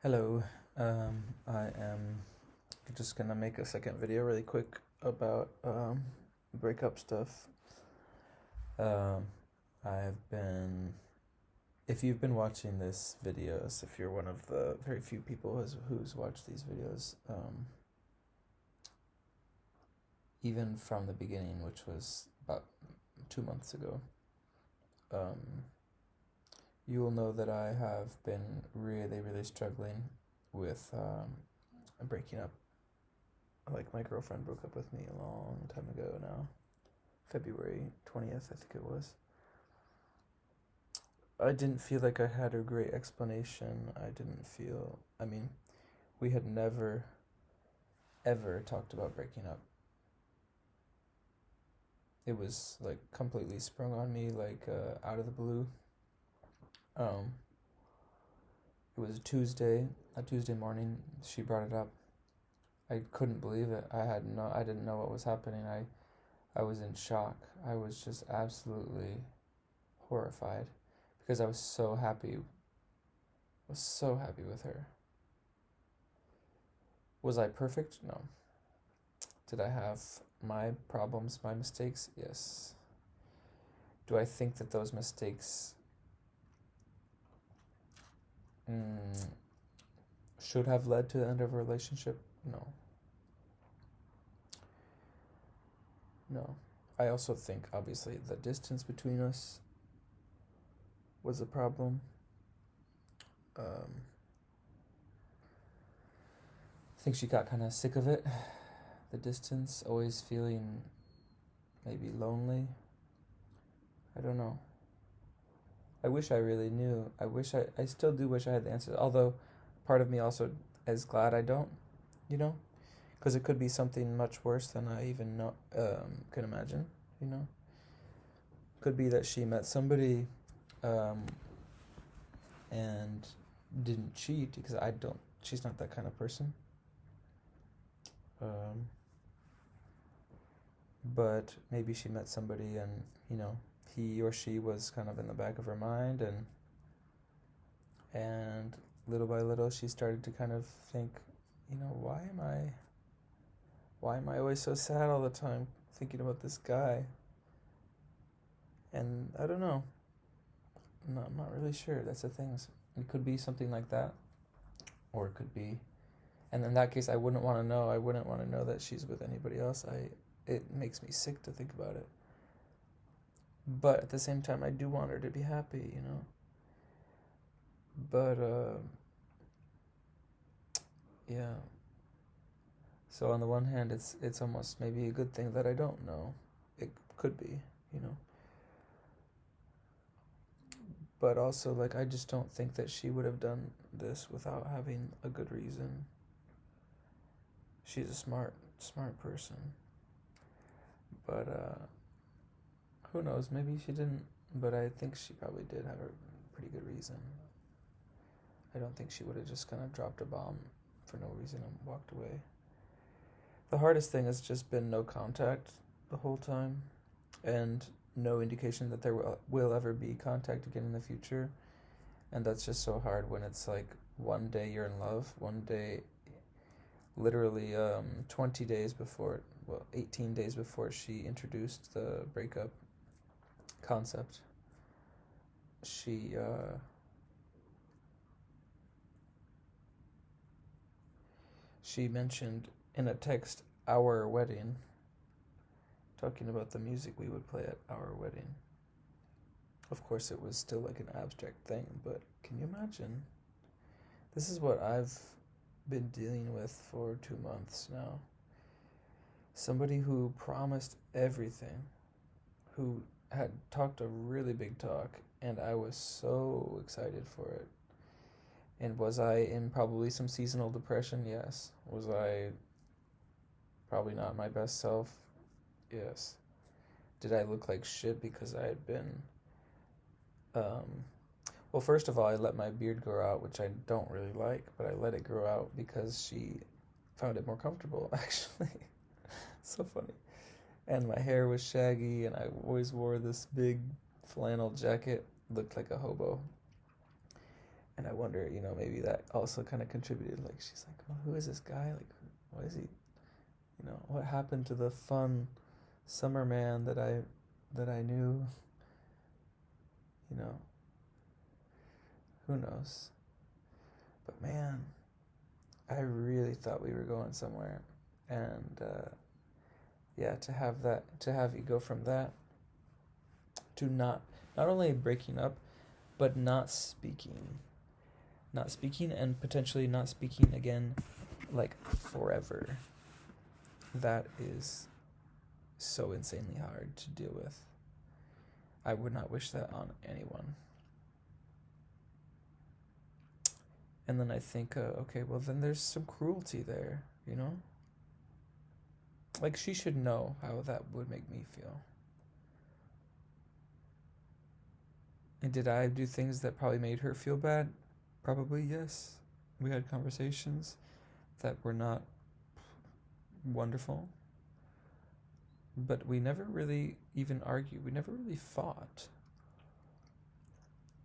Hello, I am just gonna make a second video really quick about breakup stuff. Um, I've been, if you've been watching this videos, if you're one of the very few people who's watched these videos, even from the beginning, which was about 2 months ago, you will know that I have been really, really struggling with breaking up. Like, my girlfriend broke up with me a long time ago now. February 20th, I think it was. I didn't feel like I had a great explanation. We had never, ever talked about breaking up. It was like completely sprung on me, like out of the blue. It was a Tuesday morning. She brought it up. I couldn't believe it. I didn't know what was happening. I was in shock. I was just absolutely horrified because I was so happy. With her. Was I perfect? No. Did I have my problems, my mistakes? Yes. Do I think that those mistakes should have led to the end of a relationship? No. I also think, obviously, the distance between us was a problem. I think she got kind of sick of it. The distance, always feeling maybe lonely. I don't know. I wish I really knew. I still do wish I had the answers. Although, part of me also is glad I don't, because it could be something much worse than I even can imagine, Could be that she met somebody and didn't cheat, because she's not that kind of person. But maybe she met somebody and, he or she was kind of in the back of her mind, and little by little she started to kind of think, why am I always so sad all the time thinking about this guy? And I don't know. I'm not really sure. That's the thing. It could be something like that, or it could be, and in that case, I wouldn't want to know. I wouldn't want to know that she's with anybody else. It makes me sick to think about it. But at the same time, I do want her to be happy, But yeah. So on the one hand, it's almost maybe a good thing that I don't know. It could be, But also, like, I just don't think that she would have done this without having a good reason. She's a smart person. But who knows? Maybe she didn't. But I think she probably did have a pretty good reason. I don't think she would have just kind of dropped a bomb for no reason and walked away. The hardest thing has just been no contact the whole time, and no indication that there will ever be contact again in the future. And that's just so hard when it's like one day you're in love, one day, literally 20 days before, 18 days before she introduced the breakup concept, she mentioned in a text our wedding, talking about the music we would play at our wedding. Of course, it was still like an abstract thing, but can you imagine? This is what I've been dealing with for 2 months now. Somebody who promised everything, who had talked a really big talk, and I was so excited for it. And was I in probably some seasonal depression? Yes. Was I probably not my best self? Yes. Did I look like shit because I had been well, first of all, I let my beard grow out, which I don't really like, but I let it grow out because she found it more comfortable, actually. So funny. And my hair was shaggy, and I always wore this big flannel jacket, looked like a hobo. And I wonder, maybe that also kind of contributed. Like, she's like, well, who is this guy? Like, what is he? What happened to the fun summer man that I knew? Who knows? But man, I really thought we were going somewhere. And to have you go from that to not only breaking up, but not speaking, and potentially not speaking again, like forever. That is so insanely hard to deal with. I would not wish that on anyone. And then I think, okay, well then there's some cruelty there, Like, she should know how that would make me feel. And did I do things that probably made her feel bad? Probably, yes. We had conversations that were not wonderful. But we never really even argued. We never really fought.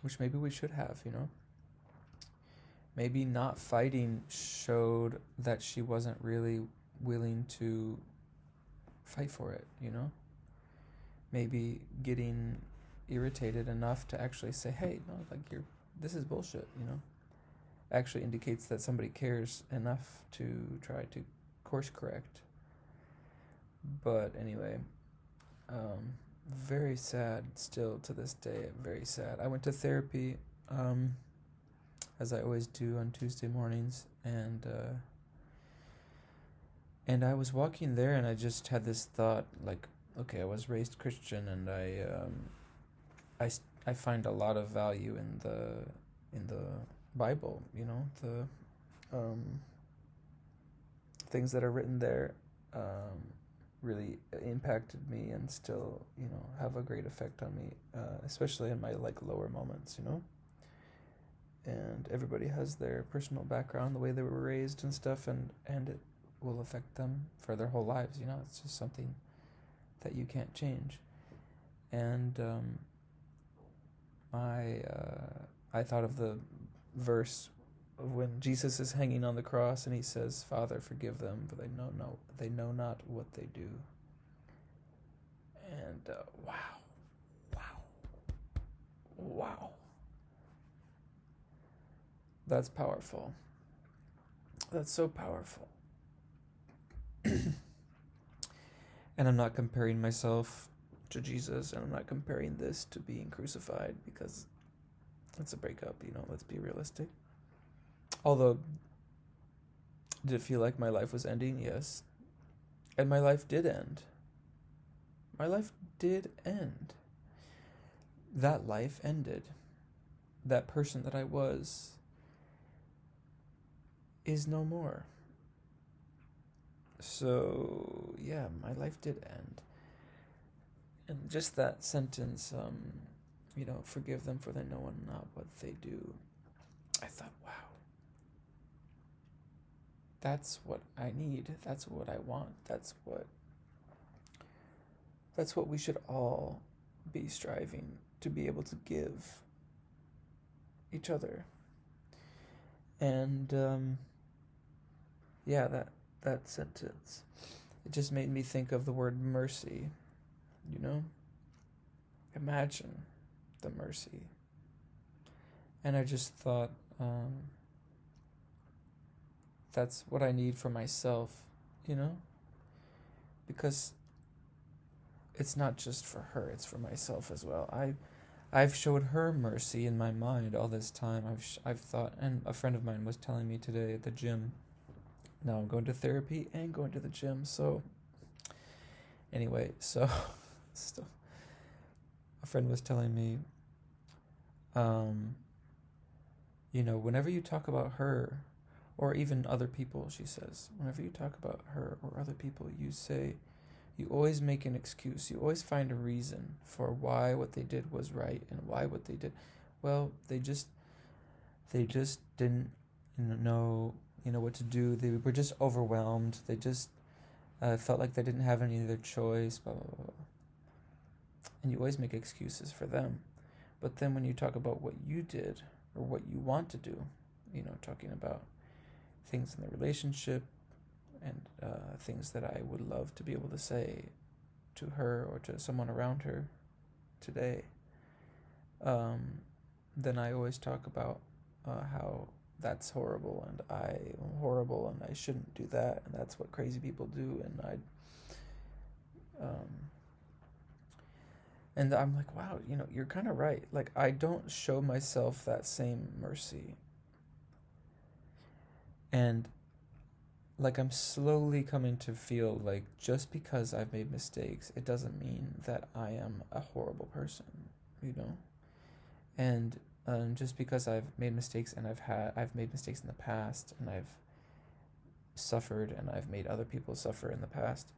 Which maybe we should have, Maybe not fighting showed that she wasn't really willing to fight for it, Maybe getting irritated enough to actually say, hey, no, like, this is bullshit, actually indicates that somebody cares enough to try to course correct. But anyway, very sad still to this day, very sad. I went to therapy, as I always do on Tuesday mornings, and I was walking there, and I just had this thought, like, okay, I was raised Christian, and I find a lot of value in the Bible, the things that are written there really impacted me and still, have a great effect on me, especially in my lower moments, And everybody has their personal background, the way they were raised and stuff, and it will affect them for their whole lives, It's just something that you can't change. And I thought of the verse of when Jesus is hanging on the cross and he says, Father, forgive them, for they know not what they do. And wow. That's powerful. That's so powerful. And I'm not comparing myself to Jesus, and I'm not comparing this to being crucified, because it's a breakup, let's be realistic. Although, did it feel like my life was ending? Yes. And my life did end. My life did end. That life ended. That person that I was is no more. So, yeah, my life did end. And just that sentence, forgive them, for they know not what they do. I thought, wow. That's what I need. That's what I want. That's what we should all be striving to be able to give each other. And that sentence, it just made me think of the word mercy. Imagine the mercy. And I just thought, that's what I need for myself, because it's not just for her, it's for myself as well. I've showed her mercy in my mind all this time. I've thought, and a friend of mine was telling me today at the gym. Now I'm going to therapy and going to the gym. So anyway, still, a friend was telling me, whenever you talk about her, or even other people, she says, whenever you talk about her or other people, you always make an excuse. You always find a reason for why what they did was right and why what they did. Well, they just didn't know, what to do. They were just overwhelmed. They just felt like they didn't have any other choice, blah, blah, blah. And you always make excuses for them. But then when you talk about what you did, or what you want to do, talking about things in the relationship and things that I would love to be able to say to her or to someone around her today, then I always talk about how that's horrible and I am horrible and I shouldn't do that and that's what crazy people do, and I'm like, wow, you're kind of right. Like, I don't show myself that same mercy. And like, I'm slowly coming to feel like just because I've made mistakes, it doesn't mean that I am a horrible person, And just because I've made mistakes and I've made mistakes in the past and I've suffered and I've made other people suffer in the past,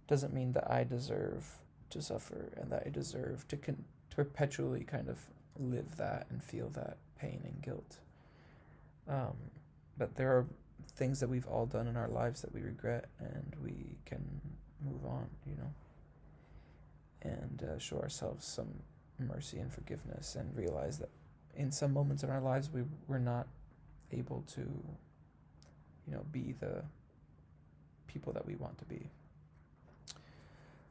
doesn't mean that I deserve to suffer and that I deserve to perpetually kind of live that and feel that pain and guilt. But there are things that we've all done in our lives that we regret, and we can move on, and show ourselves some mercy and forgiveness, and realize that in some moments in our lives we were not able to, be the people that we want to be.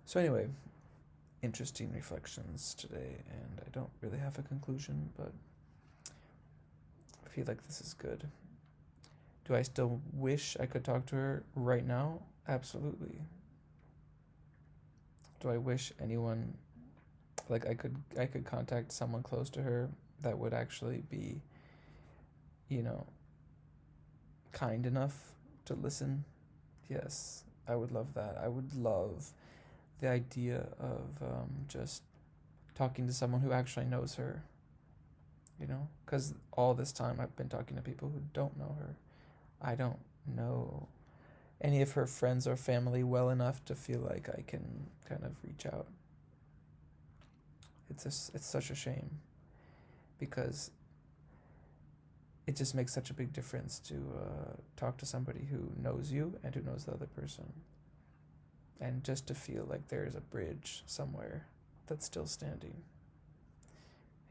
So anyway, interesting reflections today, and I don't really have a conclusion, but I feel like this is good. Do I still wish I could talk to her right now? Absolutely. Do I wish anyone, like, I could contact someone close to her that would actually be, kind enough to listen? Yes, I would love that. I would love the idea of just talking to someone who actually knows her, because all this time I've been talking to people who don't know her. I don't know any of her friends or family well enough to feel like I can kind of reach out. It's such a shame, because it just makes such a big difference to talk to somebody who knows you and who knows the other person, and just to feel like there's a bridge somewhere that's still standing.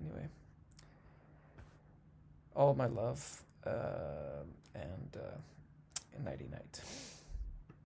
Anyway, all my love, and nighty night.